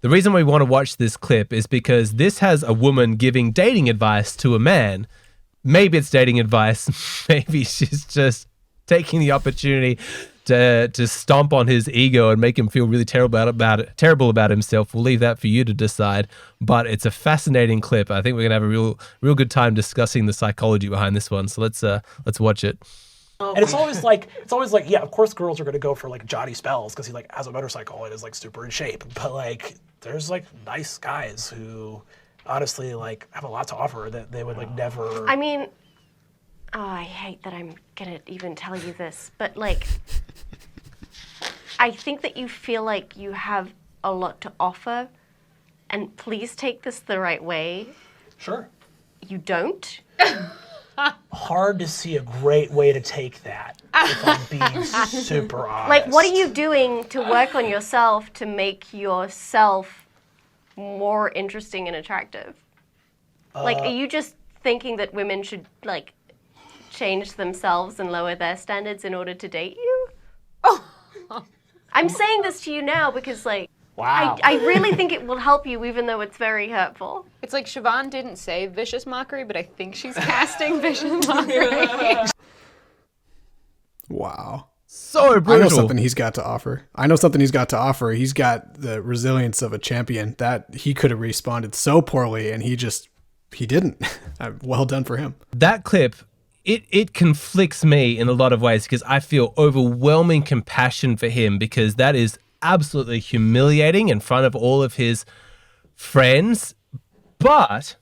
The reason we want to watch this clip is because this has a woman giving dating advice to a man. Maybe it's dating advice. Maybe she's just taking the opportunity to stomp on his ego and make him feel really terrible about himself. We'll leave that for you to decide. But it's a fascinating clip. I think we're gonna have a real good time discussing the psychology behind this one. So let's watch it. And it's always like, yeah, of course girls are gonna go for like Johnny Spells because he like has a motorcycle and is like super in shape. But like, there's like nice guys who honestly like have a lot to offer that they would like never. I mean, I hate that I'm gonna even tell you this, but like, I think that you feel like you have a lot to offer, and please take this the right way. Sure. You don't. Hard to see a great way to take that, if I'm being super honest. Like, what are you doing to work on yourself to make yourself more interesting and attractive? Like, are you just thinking that women should, like, change themselves and lower their standards in order to date you? I'm saying this to you now because, like, Wow. I really think it will help you, even though it's very hurtful. It's like Siobhan didn't say vicious mockery, but I think she's casting vicious mockery. Wow. So brutal. I know something he's got to offer. He's got the resilience of a champion. That he could have responded so poorly, and he didn't. Well done for him. That clip, it conflicts me in a lot of ways because I feel overwhelming compassion for him because that is absolutely humiliating in front of all of his friends. But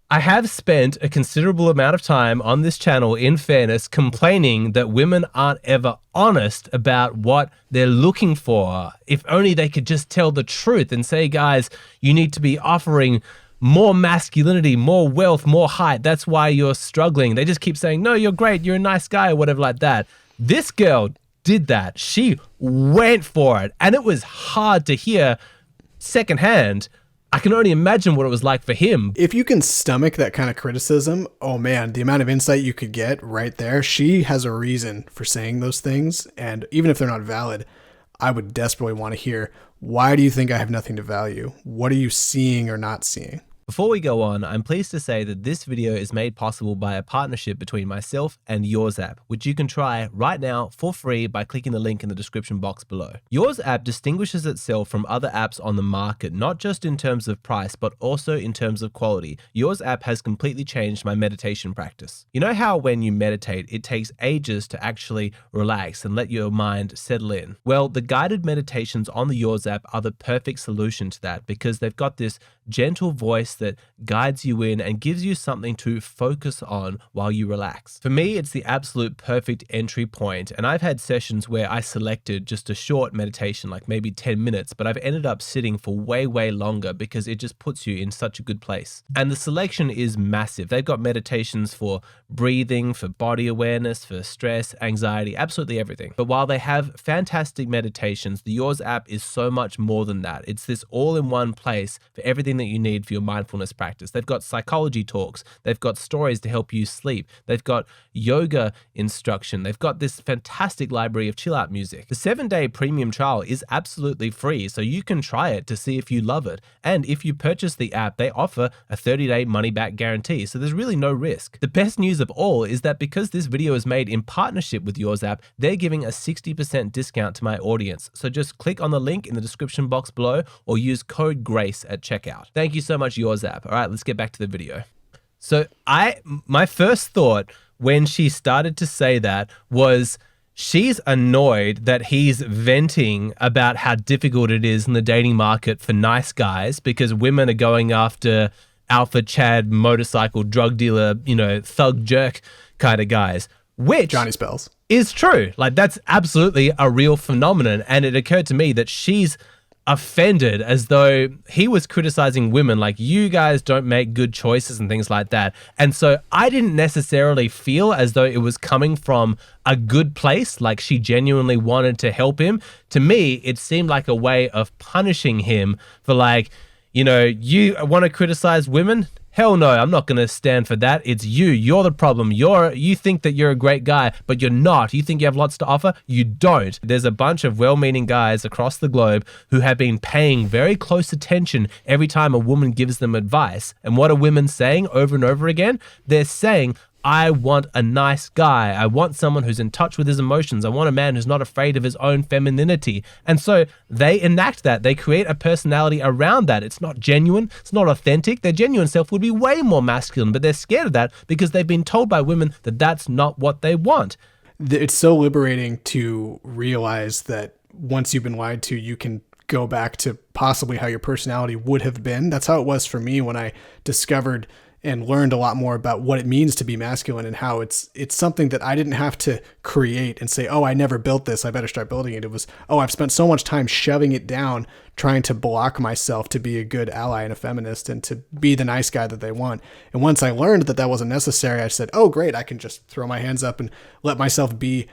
I have spent a considerable amount of time on this channel, in fairness, complaining that women aren't ever honest about what they're looking for. If only they could just tell the truth and say, guys, you need to be offering more masculinity, more wealth, more height. That's why you're struggling. They just keep saying, no, you're great, you're a nice guy, or whatever like that. This girl did that. She went for it. And it was hard to hear secondhand. I can only imagine what it was like for him. If you can stomach that kind of criticism, oh man, the amount of insight you could get right there. She has a reason for saying those things. And even if they're not valid, I would desperately want to hear, why do you think I have nothing to value? What are you seeing or not seeing? Before we go on, I'm pleased to say that this video is made possible by a partnership between myself and Yours app, which you can try right now for free by clicking the link in the description box below. Yours app distinguishes itself from other apps on the market, not just in terms of price, but also in terms of quality. Yours app has completely changed my meditation practice. You know how when you meditate, it takes ages to actually relax and let your mind settle in? Well, the guided meditations on the Yours app are the perfect solution to that because they've got this gentle voice that guides you in and gives you something to focus on while you relax. For me, it's the absolute perfect entry point, and I've had sessions where I selected just a short meditation, like maybe 10 minutes, but I've ended up sitting for way longer because it just puts you in such a good place. And the selection is massive. They've got meditations for breathing, for body awareness, for stress, anxiety, absolutely everything. But while they have fantastic meditations, the Yours app is so much more than that. It's this all-in-one place for everything that you need for your mindfulness practice. They've got psychology talks. They've got stories to help you sleep. They've got yoga instruction. They've got this fantastic library of chill out music. The 7-day premium trial is absolutely free, so you can try it to see if you love it. And if you purchase the app, they offer a 30-day money-back guarantee, so there's really no risk. The best news of all is that because this video is made in partnership with Yours app, they're giving a 60% discount to my audience. So just click on the link in the description box below or use code GRACE at checkout. Thank you so much, Yours app. All right, let's get back to the video. So my first thought when she started to say that was she's annoyed that he's venting about how difficult it is in the dating market for nice guys because women are going after alpha Chad, motorcycle, drug dealer, thug jerk kind of guys, which Johnny Spells is true. Like, that's absolutely a real phenomenon. And it occurred to me that she's offended as though he was criticizing women like, you guys don't make good choices and things like that. And so I didn't necessarily feel as though it was coming from a good place, like she genuinely wanted to help him. To me, it seemed like a way of punishing him for like, you want to criticize women? hell no, I'm not going to stand for that. It's you. You're the problem. You think that you're a great guy, but you're not. You think you have lots to offer? You don't. There's a bunch of well-meaning guys across the globe who have been paying very close attention every time a woman gives them advice. And what are women saying over and over again? They're saying, I want a nice guy. I want someone who's in touch with his emotions. I want a man who's not afraid of his own femininity. And so they enact that. They create a personality around that. It's not genuine. It's not authentic. Their genuine self would be way more masculine, but they're scared of that because they've been told by women that that's not what they want. It's so liberating to realize that once you've been lied to, you can go back to possibly how your personality would have been. That's how it was for me when I discovered and learned a lot more about what it means to be masculine and how it's something that I didn't have to create and say, oh, I never built this, I better start building it. It was, oh, I've spent so much time shoving it down, trying to block myself to be a good ally and a feminist and to be the nice guy that they want. And once I learned that that wasn't necessary, I said, oh, great, I can just throw my hands up and let myself be,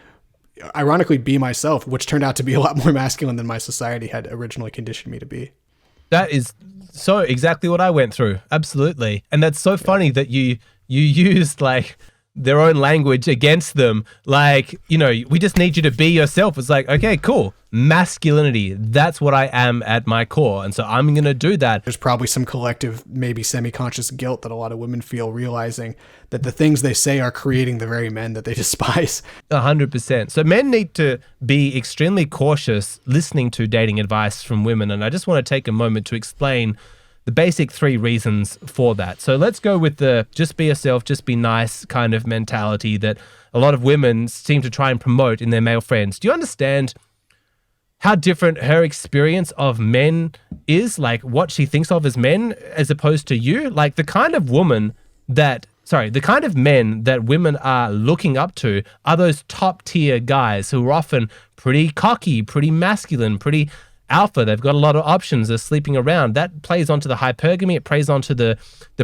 ironically, be myself, which turned out to be a lot more masculine than my society had originally conditioned me to be. That is so exactly what I went through. Absolutely. And that's so funny that you used like their own language against them. Like, you know, we just need you to be yourself. It's like, okay, cool. Masculinity. That's what I am at my core. And so I'm going to do that. There's probably some collective, maybe semi-conscious guilt that a lot of women feel, realizing that the things they say are creating the very men that they despise. 100%. So men need to be extremely cautious listening to dating advice from women. And I just want to take a moment to explain the basic 3 reasons for that. So let's go with the just be yourself, just be nice kind of mentality that a lot of women seem to try and promote in their male friends. Do you understand how different her experience of men is, like what she thinks of as men as opposed to you? Like the kind of men that women are looking up to are those top tier guys who are often pretty cocky, pretty masculine, pretty alpha. They've got a lot of options. They're sleeping around. That plays onto the hypergamy. It plays onto the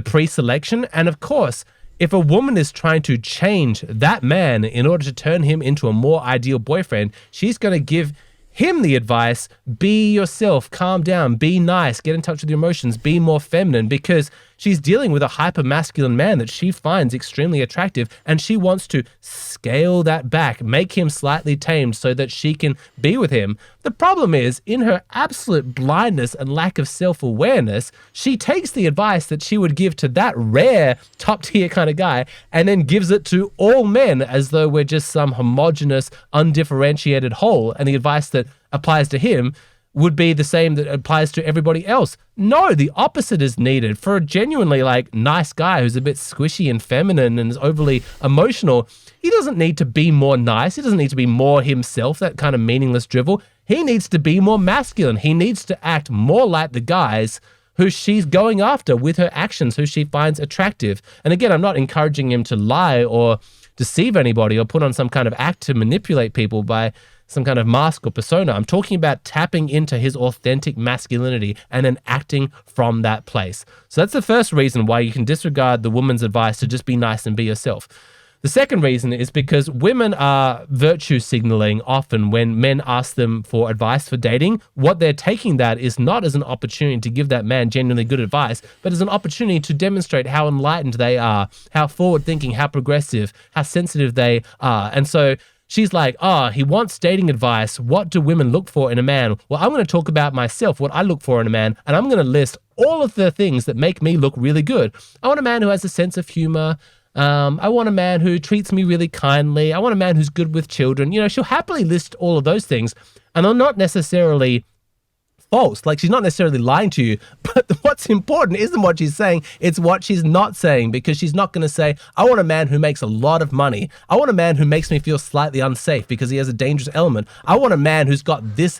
pre-selection. And of course, if a woman is trying to change that man in order to turn him into a more ideal boyfriend, she's going to give him the advice, be yourself, calm down, be nice, get in touch with your emotions, be more feminine, because she's dealing with a hyper-masculine man that she finds extremely attractive, and she wants to scale that back, make him slightly tamed so that she can be with him. The problem is, in her absolute blindness and lack of self-awareness, she takes the advice that she would give to that rare top-tier kind of guy and then gives it to all men as though we're just some homogenous, undifferentiated whole, and the advice that applies to him would be the same that applies to everybody else. No, the opposite is needed. For a genuinely like nice guy who's a bit squishy and feminine and is overly emotional, he doesn't need to be more nice. He doesn't need to be more himself, that kind of meaningless drivel. He needs to be more masculine. He needs to act more like the guys who she's going after with her actions, who she finds attractive. And again, I'm not encouraging him to lie or deceive anybody or put on some kind of act to manipulate people by some kind of mask or persona. I'm talking about tapping into his authentic masculinity and then acting from that place. So that's the first reason why you can disregard the woman's advice to just be nice and be yourself. The second reason is because women are virtue signaling often when men ask them for advice for dating. What they're taking that is not as an opportunity to give that man genuinely good advice, but as an opportunity to demonstrate how enlightened they are, how forward-thinking, how progressive, how sensitive they are. And so she's like, oh, he wants dating advice. What do women look for in a man? Well, I'm going to talk about myself, what I look for in a man, and I'm going to list all of the things that make me look really good. I want a man who has a sense of humor. I want a man who treats me really kindly. I want a man who's good with children. You know, she'll happily list all of those things, and they're not necessarily false. Like, she's not necessarily lying to you, but what's important isn't what she's saying, it's what she's not saying, because she's not going to say, I want a man who makes a lot of money. I want a man who makes me feel slightly unsafe because he has a dangerous element. I want a man who's got this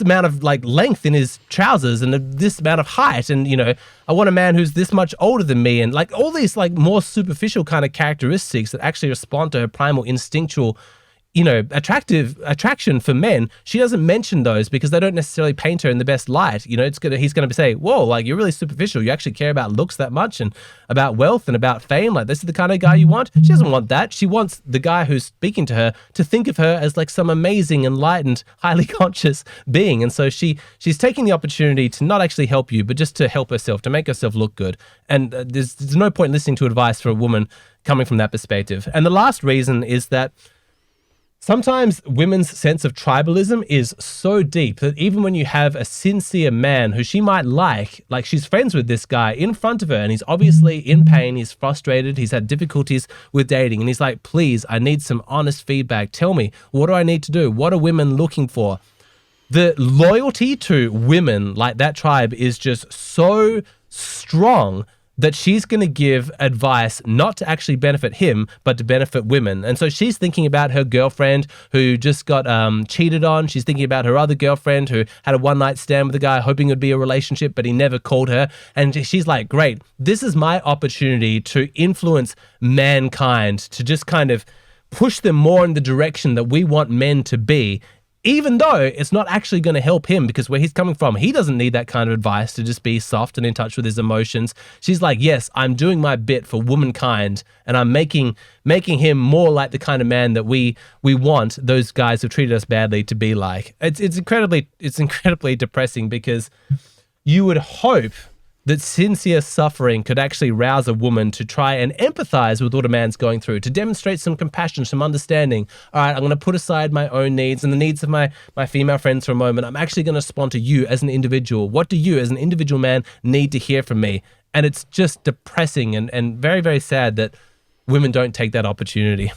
amount of like length in his trousers and this amount of height, and you know, I want a man who's this much older than me, and like all these like more superficial kind of characteristics that actually respond to her primal instinctual attraction for men, she doesn't mention those because they don't necessarily paint her in the best light. He's gonna say, whoa, like, you're really superficial. You actually care about looks that much and about wealth and about fame. Like, this is the kind of guy you want. She doesn't want that. She wants the guy who's speaking to her to think of her as like some amazing, enlightened, highly conscious being. And so she's taking the opportunity to not actually help you, but just to help herself, to make herself look good. And there's no point listening to advice for a woman coming from that perspective. And the last reason is that sometimes women's sense of tribalism is so deep that even when you have a sincere man who she might like she's friends with this guy in front of her and he's obviously in pain, he's frustrated, he's had difficulties with dating, and he's like, please, I need some honest feedback. Tell me, what do I need to do? What are women looking for? The loyalty to women like that tribe is just so strong that she's going to give advice not to actually benefit him, but to benefit women. And so she's thinking about her girlfriend who just got cheated on. She's thinking about her other girlfriend who had a one-night stand with a guy hoping it would be a relationship, but he never called her. And she's like, great, this is my opportunity to influence mankind, to just kind of push them more in the direction that we want men to be, even though it's not actually going to help him, because where he's coming from, he doesn't need that kind of advice to just be soft and in touch with his emotions. She's like, yes, I'm doing my bit for womankind, and I'm making him more like the kind of man that we want those guys who treated us badly to be like. It's incredibly depressing, because you would hope that sincere suffering could actually rouse a woman to try and empathize with what a man's going through, to demonstrate some compassion, some understanding. All right, I'm going to put aside my own needs and the needs of my female friends for a moment. I'm actually going to respond to you as an individual. What do you as an individual man need to hear from me? And it's just depressing and very, very sad that women don't take that opportunity.